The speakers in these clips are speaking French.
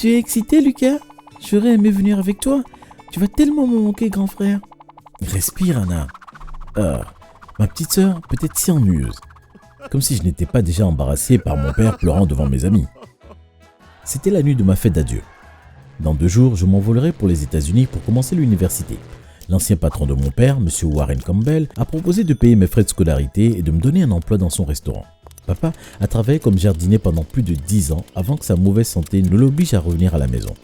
Tu es excité, Lucas? J'aurais aimé venir avec toi. Tu vas tellement me manquer, grand frère. Respire, Anna. Ma petite sœur peut être si ennuyeuse. Comme si je n'étais pas déjà embarrassé par mon père pleurant devant mes amis. C'était la nuit de ma fête d'adieu. Dans 2 jours, je m'envolerai pour les États-Unis pour commencer l'université. L'ancien patron de mon père, M. Warren Campbell, a proposé de payer mes frais de scolarité et de me donner un emploi dans son restaurant. Papa a travaillé comme jardinier pendant plus de 10 ans avant que sa mauvaise santé ne l'oblige à revenir à la maison.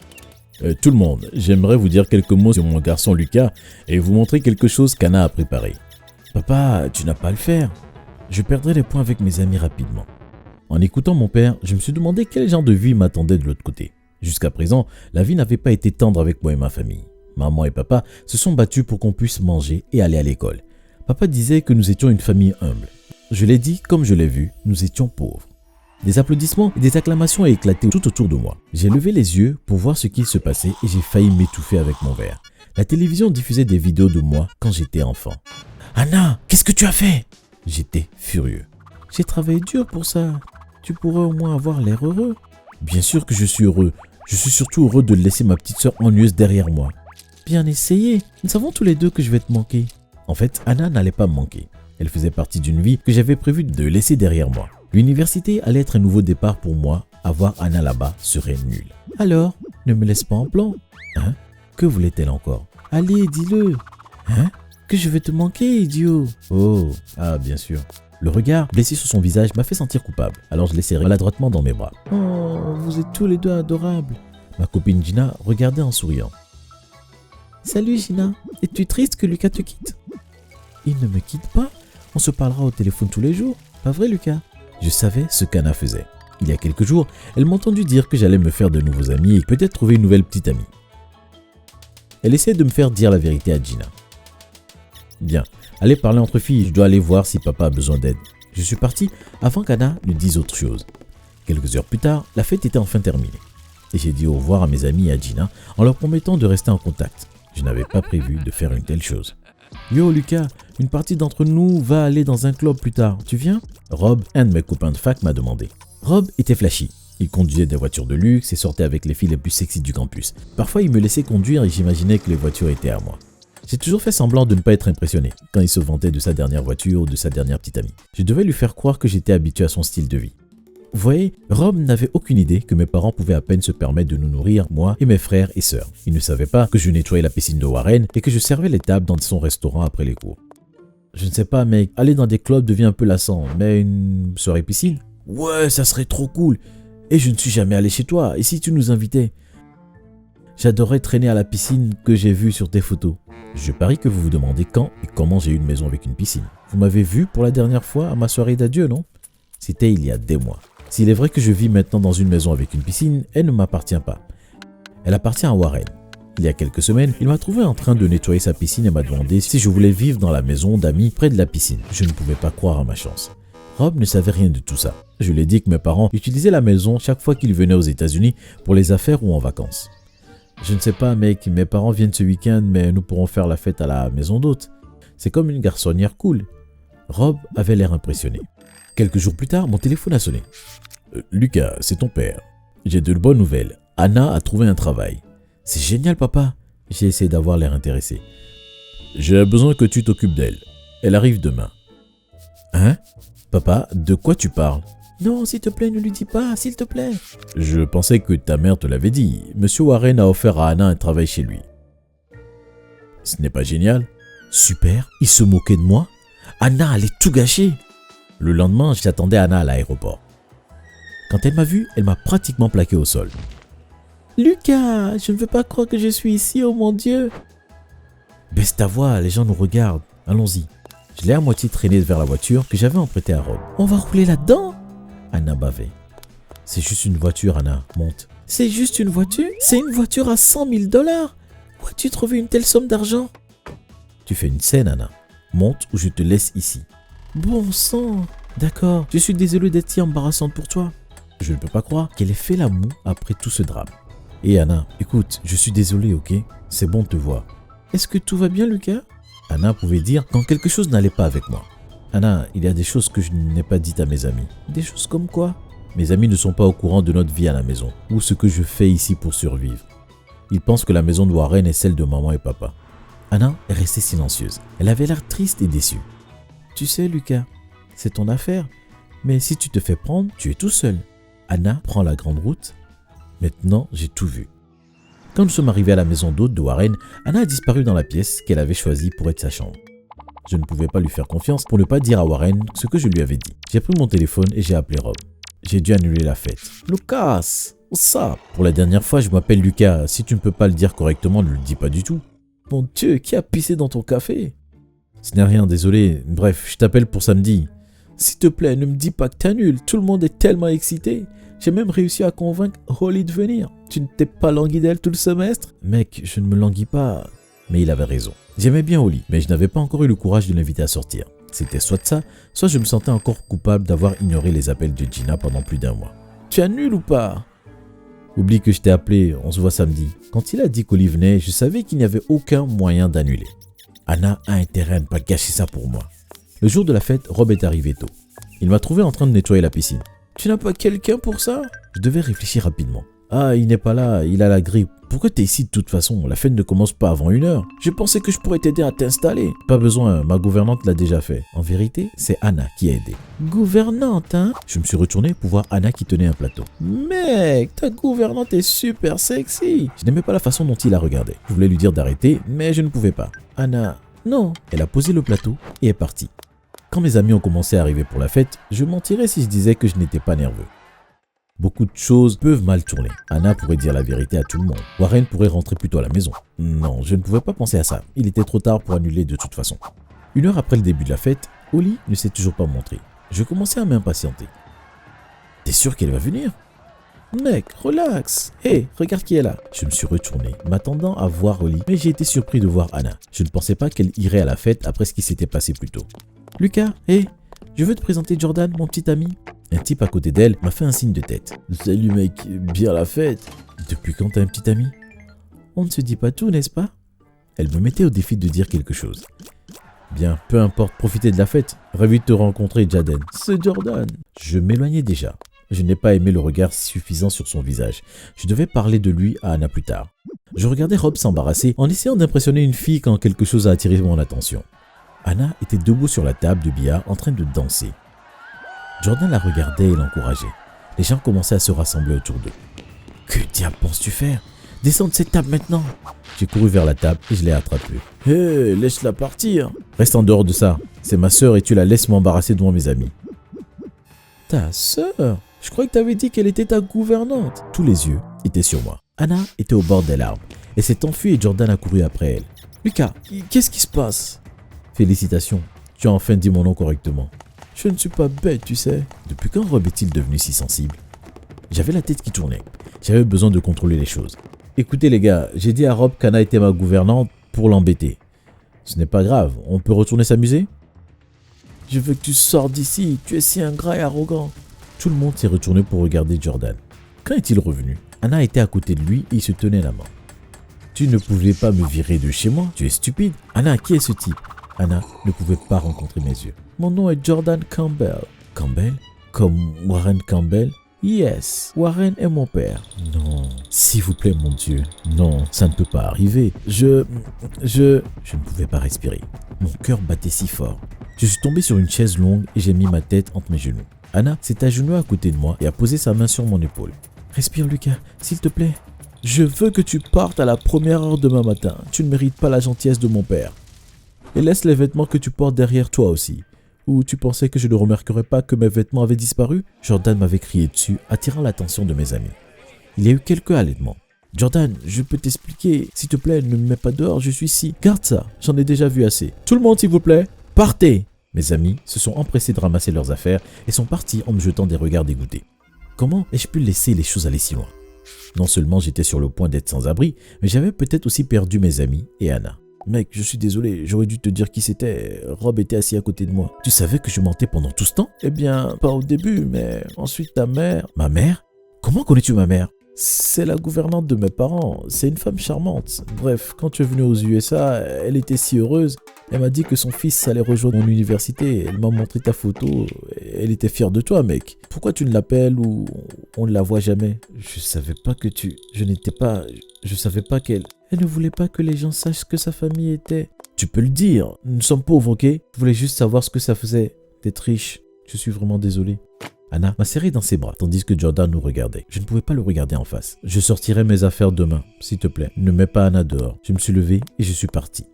Tout le monde, j'aimerais vous dire quelques mots sur mon garçon Lucas et vous montrer quelque chose qu'Anna a préparé. Papa, tu n'as pas à le faire. Je perdrai les points avec mes amis rapidement. En écoutant mon père, je me suis demandé quel genre de vie m'attendait de l'autre côté. Jusqu'à présent, la vie n'avait pas été tendre avec moi et ma famille. Maman et papa se sont battus pour qu'on puisse manger et aller à l'école. Papa disait que nous étions une famille humble. Je l'ai dit comme je l'ai vu, nous étions pauvres. Des applaudissements et des acclamations ont éclaté tout autour de moi. J'ai levé les yeux pour voir ce qu'il se passait et j'ai failli m'étouffer avec mon verre. La télévision diffusait des vidéos de moi quand j'étais enfant. « Anna, qu'est-ce que tu as fait ?» J'étais furieux. « J'ai travaillé dur pour ça. Tu pourrais au moins avoir l'air heureux. » Bien sûr que je suis heureux. Je suis surtout heureux de laisser ma petite sœur ennuyeuse derrière moi. Bien essayé. Nous savons tous les deux que je vais te manquer. En fait, Anna n'allait pas me manquer. Elle faisait partie d'une vie que j'avais prévu de laisser derrière moi. L'université allait être un nouveau départ pour moi. Avoir Anna là-bas serait nul. Alors, ne me laisse pas en plan. Hein? Que voulait-elle encore? Allez, dis-le. Hein? Que je vais te manquer, idiot. Oh, ah, bien sûr. Le regard blessé sur son visage m'a fait sentir coupable. Alors je l'ai serré maladroitement dans mes bras. Oh, vous êtes tous les deux adorables. Ma copine Gina regardait en souriant. Salut Gina, es-tu triste que Lucas te quitte? Il ne me quitte pas. On se parlera au téléphone tous les jours. Pas vrai, Lucas? Je savais ce qu'Anna faisait. Il y a quelques jours, elle m'a entendu dire que j'allais me faire de nouveaux amis et peut-être trouver une nouvelle petite amie. Elle essayait de me faire dire la vérité à Gina. Bien, allez parler entre filles, je dois aller voir si papa a besoin d'aide. Je suis parti avant qu'Anna ne dise autre chose. Quelques heures plus tard, la fête était enfin terminée. Et j'ai dit au revoir à mes amis et à Gina en leur promettant de rester en contact. Je n'avais pas prévu de faire une telle chose. Yo Lucas, une partie d'entre nous va aller dans un club plus tard, tu viens? Rob, un de mes copains de fac, m'a demandé. Rob était flashy. Il conduisait des voitures de luxe et sortait avec les filles les plus sexy du campus. Parfois il me laissait conduire et j'imaginais que les voitures étaient à moi. J'ai toujours fait semblant de ne pas être impressionné quand il se vantait de sa dernière voiture ou de sa dernière petite amie. Je devais lui faire croire que j'étais habitué à son style de vie. Vous voyez, Rob n'avait aucune idée que mes parents pouvaient à peine se permettre de nous nourrir, moi et mes frères et sœurs. Il ne savait pas que je nettoyais la piscine de Warren et que je servais les tables dans son restaurant après les cours. Je ne sais pas, mec, aller dans des clubs devient un peu lassant, mais une soirée piscine? Ouais, ça serait trop cool. Et je ne suis jamais allé chez toi, et si tu nous invitais? J'adorais traîner à la piscine que j'ai vue sur tes photos. Je parie que vous vous demandez quand et comment j'ai eu une maison avec une piscine. Vous m'avez vu pour la dernière fois à ma soirée d'adieu, non? C'était il y a des mois. S'il est vrai que je vis maintenant dans une maison avec une piscine, elle ne m'appartient pas. Elle appartient à Warren. Il y a quelques semaines, il m'a trouvé en train de nettoyer sa piscine et m'a demandé si je voulais vivre dans la maison d'amis près de la piscine. Je ne pouvais pas croire à ma chance. Rob ne savait rien de tout ça. Je lui ai dit que mes parents utilisaient la maison chaque fois qu'ils venaient aux États-Unis pour les affaires ou en vacances. Je ne sais pas, mec, mes parents viennent ce week-end, mais nous pourrons faire la fête à la maison d'hôte. C'est comme une garçonnière cool. Rob avait l'air impressionné. Quelques jours plus tard, mon téléphone a sonné. Lucas, c'est ton père. J'ai de bonnes nouvelles. Anna a trouvé un travail. C'est génial, papa. J'ai essayé d'avoir l'air intéressé. J'ai besoin que tu t'occupes d'elle. Elle arrive demain. Hein? Papa, de quoi tu parles? Non, s'il te plaît, ne lui dis pas, s'il te plaît. Je pensais que ta mère te l'avait dit. Monsieur Warren a offert à Anna un travail chez lui. Ce n'est pas génial? Super, il se moquait de moi? Anna allait tout gâcher. Le lendemain, j'attendais Anna à l'aéroport. Quand elle m'a vu, elle m'a pratiquement plaqué au sol. Lucas, je ne veux pas croire que je suis ici, oh mon Dieu. Baisse ta voix, les gens nous regardent. Allons-y. Je l'ai à moitié traîné vers la voiture que j'avais empruntée à Rob. On va rouler là-dedans? Anna bavait. C'est juste une voiture, Anna. Monte. C'est juste une voiture? C'est une voiture à 100 000 $. Où as-tu trouvé une telle somme d'argent? Tu fais une scène, Anna. Monte ou je te laisse ici. Bon sang. D'accord, je suis désolé d'être si embarrassante pour toi. Je ne peux pas croire qu'elle ait fait la moue après tout ce drame. Et Anna, écoute, je suis désolé, ok? C'est bon de te voir. Est-ce que tout va bien, Lucas? Anna pouvait dire quand quelque chose n'allait pas avec moi. Anna, il y a des choses que je n'ai pas dites à mes amis. Des choses comme quoi? Mes amis ne sont pas au courant de notre vie à la maison, ou ce que je fais ici pour survivre. Ils pensent que la maison de Warren est celle de maman et papa. Anna est restée silencieuse. Elle avait l'air triste et déçue. Tu sais, Lucas, c'est ton affaire, mais si tu te fais prendre, tu es tout seul. Anna prend la grande route. Maintenant, j'ai tout vu. Quand nous sommes arrivés à la maison d'hôte de Warren, Anna a disparu dans la pièce qu'elle avait choisie pour être sa chambre. Je ne pouvais pas lui faire confiance pour ne pas dire à Warren ce que je lui avais dit. J'ai pris mon téléphone et j'ai appelé Rob. J'ai dû annuler la fête. Lucas, what's up? Pour la dernière fois, je m'appelle Lucas. Si tu ne peux pas le dire correctement, ne le dis pas du tout. Mon Dieu, qui a pissé dans ton café? Ce n'est rien, désolé. Bref, je t'appelle pour samedi. S'il te plaît, ne me dis pas que t'annules. Tout le monde est tellement excité. J'ai même réussi à convaincre Holly de venir. Tu ne t'es pas langui d'elle tout le semestre? Mec, je ne me languis pas. Mais il avait raison. J'aimais bien Holly, mais je n'avais pas encore eu le courage de l'inviter à sortir. C'était soit ça, soit je me sentais encore coupable d'avoir ignoré les appels de Gina pendant plus d'un mois. Tu annules ou pas? Oublie que je t'ai appelé, on se voit samedi. Quand il a dit qu'Holly venait, je savais qu'il n'y avait aucun moyen d'annuler. Anna a intérêt à ne pas gâcher ça pour moi. Le jour de la fête, Rob est arrivé tôt. Il m'a trouvé en train de nettoyer la piscine. Tu n'as pas quelqu'un pour ça? Je devais réfléchir rapidement. Ah, il n'est pas là, il a la grippe. Pourquoi t'es ici de toute façon? La fête ne commence pas avant 1h. Je pensais que je pourrais t'aider à t'installer. Pas besoin, ma gouvernante l'a déjà fait. En vérité, c'est Anna qui a aidé. Gouvernante, hein? Je me suis retourné pour voir Anna qui tenait un plateau. Mec, ta gouvernante est super sexy. Je n'aimais pas la façon dont il la regardait. Je voulais lui dire d'arrêter, mais je ne pouvais pas. Anna, non. Elle a posé le plateau et est partie. Quand mes amis ont commencé à arriver pour la fête, je mentirais si je disais que je n'étais pas nerveux. Beaucoup de choses peuvent mal tourner. Anna pourrait dire la vérité à tout le monde. Warren pourrait rentrer plus tôt à la maison. Non, je ne pouvais pas penser à ça. Il était trop tard pour annuler de toute façon. 1h après le début de la fête, Holly ne s'est toujours pas montrée. Je commençais à m'impatienter. T'es sûr qu'elle va venir? Mec, relax. Hé, regarde qui est là. Je me suis retourné, m'attendant à voir Holly, mais j'ai été surpris de voir Anna. Je ne pensais pas qu'elle irait à la fête après ce qui s'était passé plus tôt. Lucas, hé, je veux te présenter Jordan, mon petit ami. Un type à côté d'elle m'a fait un signe de tête. Salut mec, bien la fête. Depuis quand t'as un petit ami? On ne se dit pas tout, n'est-ce pas? Elle me mettait au défi de dire quelque chose. Bien, peu importe, profitez de la fête. Ravi de te rencontrer, Jaden. C'est Jordan. Je m'éloignais déjà. Je n'ai pas aimé le regard suffisant sur son visage. Je devais parler de lui à Anna plus tard. Je regardais Rob s'embarrasser en essayant d'impressionner une fille quand quelque chose a attiré mon attention. Anna était debout sur la table de billard en train de danser. Jordan la regardait et l'encourageait. Les gens commençaient à se rassembler autour d'eux. Que diable penses-tu faire? Descends de cette table maintenant. J'ai couru vers la table et je l'ai attrapée. Hé, laisse-la partir. Reste en dehors de ça. C'est ma sœur et tu la laisses m'embarrasser devant mes amis. Ta sœur? Je croyais que tu avais dit qu'elle était ta gouvernante. Tous les yeux étaient sur moi. Anna était au bord des larmes. Elle s'est enfuie et Jordan a couru après elle. Lucas, qu'est-ce qui se passe? Félicitations, tu as enfin dit mon nom correctement. Je ne suis pas bête, tu sais. Depuis quand Rob est-il devenu si sensible? J'avais la tête qui tournait. J'avais besoin de contrôler les choses. Écoutez les gars, j'ai dit à Rob qu'Anna était ma gouvernante pour l'embêter. Ce n'est pas grave, on peut retourner s'amuser? Je veux que tu sortes d'ici, tu es si ingrat et arrogant. Tout le monde s'est retourné pour regarder Jordan. Quand est-il revenu? Anna était à côté de lui et il se tenait la main. Tu ne pouvais pas me virer de chez moi, tu es stupide. Anna, qui est ce type? Anna ne pouvait pas rencontrer mes yeux. Mon nom est Jordan Campbell. Campbell? Comme Warren Campbell? Yes, Warren est mon père. Non, s'il vous plaît mon Dieu. Non, ça ne peut pas arriver. Je ne pouvais pas respirer. Mon cœur battait si fort. Je suis tombé sur une chaise longue et j'ai mis ma tête entre mes genoux. Anna s'est agenouillée à côté de moi et a posé sa main sur mon épaule. Respire Lucas, s'il te plaît. Je veux que tu partes à la première heure demain matin. Tu ne mérites pas la gentillesse de mon père. Et laisse les vêtements que tu portes derrière toi aussi. Ou tu pensais que je ne remarquerais pas que mes vêtements avaient disparu? Jordan m'avait crié dessus, attirant l'attention de mes amis. Il y a eu quelques halètements. Jordan, je peux t'expliquer. S'il te plaît, ne me mets pas dehors, je suis ici. Garde ça, j'en ai déjà vu assez. Tout le monde, s'il vous plaît, partez! Mes amis se sont empressés de ramasser leurs affaires et sont partis en me jetant des regards dégoûtés. Comment ai-je pu laisser les choses aller si loin? Non seulement j'étais sur le point d'être sans abri, mais j'avais peut-être aussi perdu mes amis et Anna. Mec, je suis désolé, j'aurais dû te dire qui c'était. Rob était assis à côté de moi. Tu savais que je mentais pendant tout ce temps? Eh bien, pas au début, mais ensuite ta mère... Ma mère? Comment connais-tu ma mère? C'est la gouvernante de mes parents. C'est une femme charmante. Bref, quand tu es venu aux USA, elle était si heureuse. Elle m'a dit que son fils allait rejoindre mon université. Elle m'a montré ta photo. Elle était fière de toi, mec. Pourquoi tu ne l'appelles ou on ne la voit jamais? Je savais pas que tu... Je savais pas qu'elle... Elle ne voulait pas que les gens sachent ce que sa famille était. Tu peux le dire. Nous sommes pauvres, ok? Je voulais juste savoir ce que ça faisait d'être riche. Je suis vraiment désolé. Anna m'a serré dans ses bras, tandis que Jordan nous regardait. Je ne pouvais pas le regarder en face. Je sortirai mes affaires demain, s'il te plaît. Ne mets pas Anna dehors. Je me suis levé et je suis parti.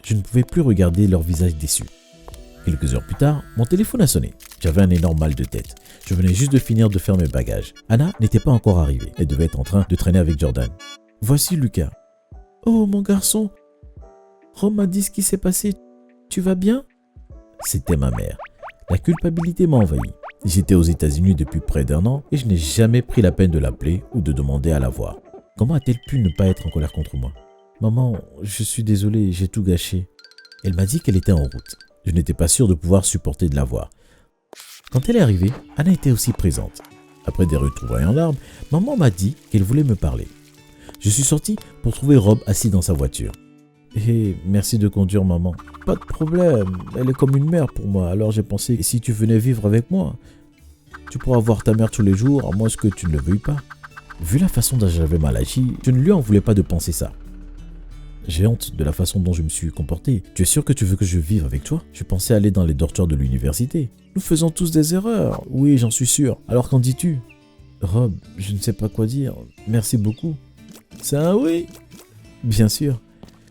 Je ne pouvais plus regarder leur visage déçu. Quelques heures plus tard, mon téléphone a sonné. J'avais un énorme mal de tête. Je venais juste de finir de faire mes bagages. Anna n'était pas encore arrivée. Elle devait être en train de traîner avec Jordan. Voici Lucas. Oh, mon garçon. Rome m'a dit ce qui s'est passé. Tu vas bien? C'était ma mère. La culpabilité m'a envahi. J'étais aux États-Unis depuis près d'1 an et je n'ai jamais pris la peine de l'appeler ou de demander à la voir. Comment a-t-elle pu ne pas être en colère contre moi? Maman, je suis désolé, j'ai tout gâché. Elle m'a dit qu'elle était en route. Je n'étais pas sûr de pouvoir supporter de la voir. Quand elle est arrivée, Anna était aussi présente. Après des retrouvailles en larmes, maman m'a dit qu'elle voulait me parler. Je suis sorti pour trouver Rob assis dans sa voiture. Hé, merci de conduire, maman. Pas de problème, elle est comme une mère pour moi, alors j'ai pensé que si tu venais vivre avec moi, tu pourras voir ta mère tous les jours, à moins que tu ne le veuilles pas. Vu la façon dont j'avais mal agi, je ne lui en voulais pas de penser ça. J'ai honte de la façon dont je me suis comporté. Tu es sûr que tu veux que je vive avec toi? Je pensais aller dans les dortoirs de l'université. Nous faisons tous des erreurs. Oui, j'en suis sûr. Alors qu'en dis-tu? Rob, je ne sais pas quoi dire. Merci beaucoup. C'est un oui? Bien sûr.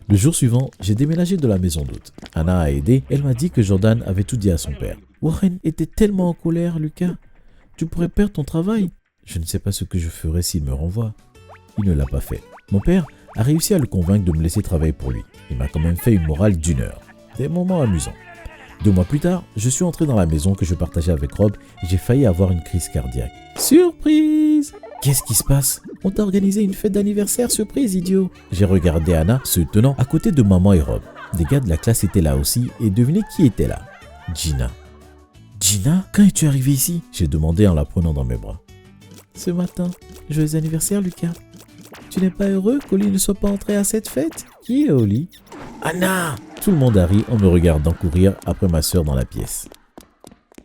Le jour suivant, j'ai déménagé de la maison d'hôte. Anna a aidé. Elle m'a dit que Jordan avait tout dit à son père. Warren était tellement en colère, Lucas. Tu pourrais perdre ton travail. Je ne sais pas ce que je ferais s'il me renvoie. Il ne l'a pas fait. Mon père a réussi à le convaincre de me laisser travailler pour lui. Il m'a quand même fait une morale d'1 heure. Des moments amusants. 2 mois plus tard, je suis entré dans la maison que je partageais avec Rob et j'ai failli avoir une crise cardiaque. Surprise! Qu'est-ce qui se passe? On t'a organisé une fête d'anniversaire surprise, idiot. J'ai regardé Anna se tenant à côté de maman et Rob. Des gars de la classe étaient là aussi et devinez qui était là? Gina. Gina, quand es-tu arrivée ici? J'ai demandé en la prenant dans mes bras. Ce matin. Joyeux anniversaire, Lucas. Tu n'es pas heureux qu'Oli ne soit pas entré à cette fête? Qui est Oli? Anna! Tout le monde a ri en me regardant courir après ma sœur dans la pièce.